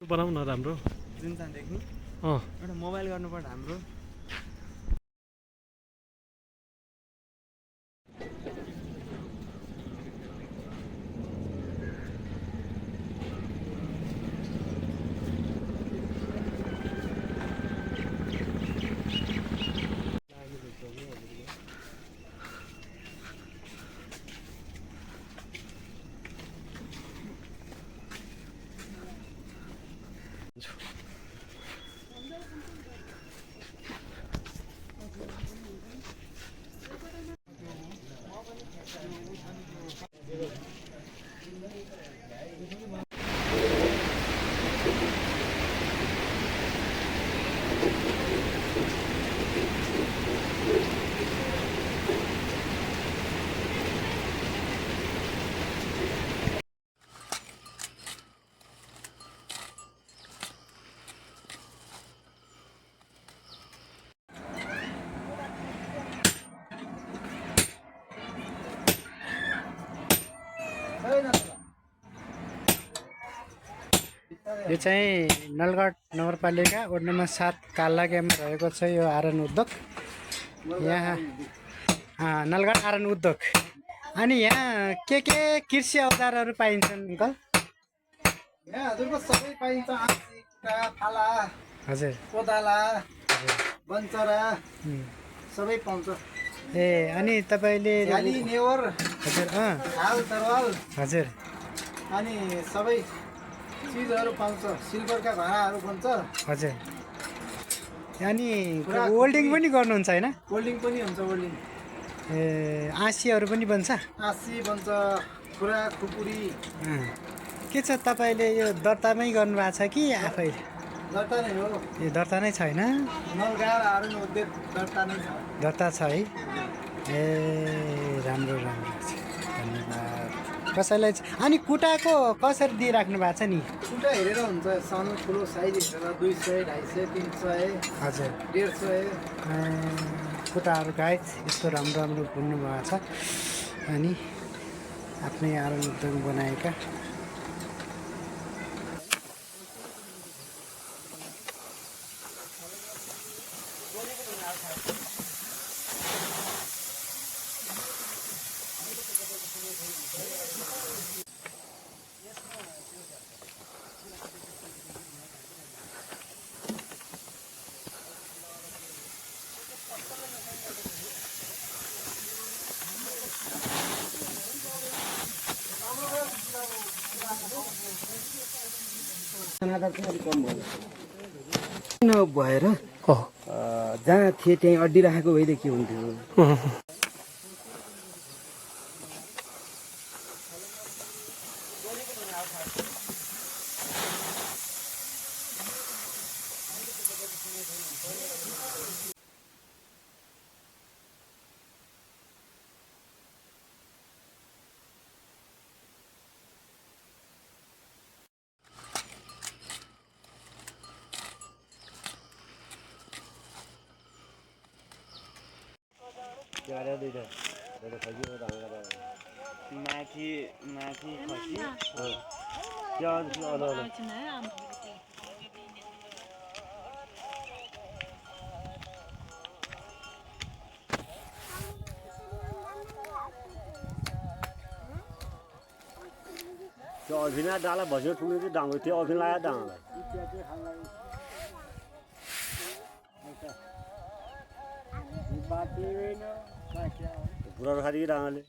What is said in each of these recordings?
बनाउन राम्रो जुन चाहिँ देख्नु अँ एउटा मोबाइल गर्नुपर्छ हाम्रो यो चाहिँ नलगढ नगरपालिका वार्ड नम्बर 7 कालागेमा रहेको छ यो आरन उद्योग। यहाँ नलगढ आरन उद्योग। अनि यहाँ के कृषि औजारहरू पाइन्छन् अङ्कल? यहाँ हजुरको सबै पाइन्छ। आँसी, कुटा, फाला, हजुर, कोदाला, बन्चरा सबै पाउँछ। ए अनि तपाईँले झ्याली, नेवर, हजुर हाल तरवाल हजुर अनि सबै चिजहरू पाउँछ। सिल्भरका भाँडाहरू बन्छ। हजुर अनि वेल्डिङ पनि गर्नुहुन्छ होइन? वेल्डिङ पनि हुन्छ। वेल्डिङ ए आँसीहरू पनि बन्छ? आँसी बन्छ, खुरा खुकुरी। के छ तपाईँले यो दर्तामै गर्नुभएको छ कि आफै? दर्ता नै हो। ए दर्ता नै छैन? नलगाड आरन उद्योग दर्ता नै छ। दर्ता छ है? ए राम्रो राम्रो छ, धन्यवाद। कसैलाई अनि कुटाको कसरी दिइराख्नु भएको छ नि? कुटा हेरेर हुन्छ। सानो ठुलो साइज हेरेर 200, 250, 300, हजुर 150। कुटाहरू गाइड यस्तो राम्रो राम्रो बुन्नु भएको छ। अनि आफ्नै आरन उद्योग बनाएका नभएर जहाँ थिए त्यहीँ अड्डी राखेको भइदियो के हुन्थ्यो। माथि माथि खसी त्यो अभिना डाला भस्यो ठुलो चाहिँ डाँगो त्यो अभिन लगायो डाँगालाई पुरा खाँदै डाँगाले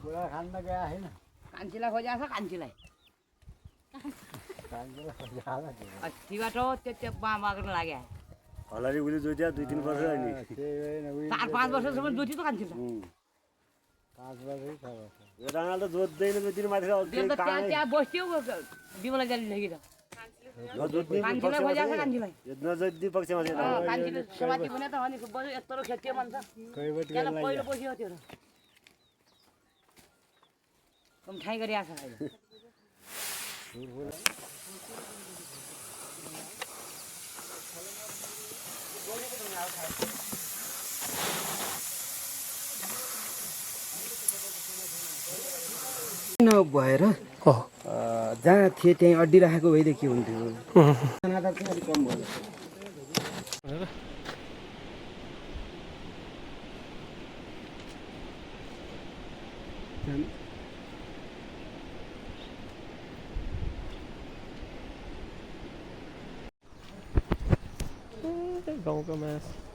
पुरा खान त गएको छैन। कान्छीलाई खोजेको छ कान्छीलाई अस्तिबाट त्यो बाँमा गर्न लाग्यो हल्लारी उसले जोत्या 2-3 वर्ष अनि 4-5 वर्षसम्म जोति त कान्छी 5 वर्षै छ। यो डाँगाले त जोत्दैन जोतिन माथि त्यहाँ बस्थ्यो बिमला जाली लगेर कान्छीलाई खोजेको छ कान्छीलाई नजोति पक्षमा चाहिँ कान्छीले समाति भने त अनि यत्रो खेत्यो भन्छ त्यहाँ पहिलो बस्यो त्यो कम ठाई गरिआएको छ अहिले नभएर जहाँ थिए त्यहीँ अड्डिराखेको भइदियो के हुन्थ्यो जनाधार चाहिँ अलिक कम भयो गाउँको मास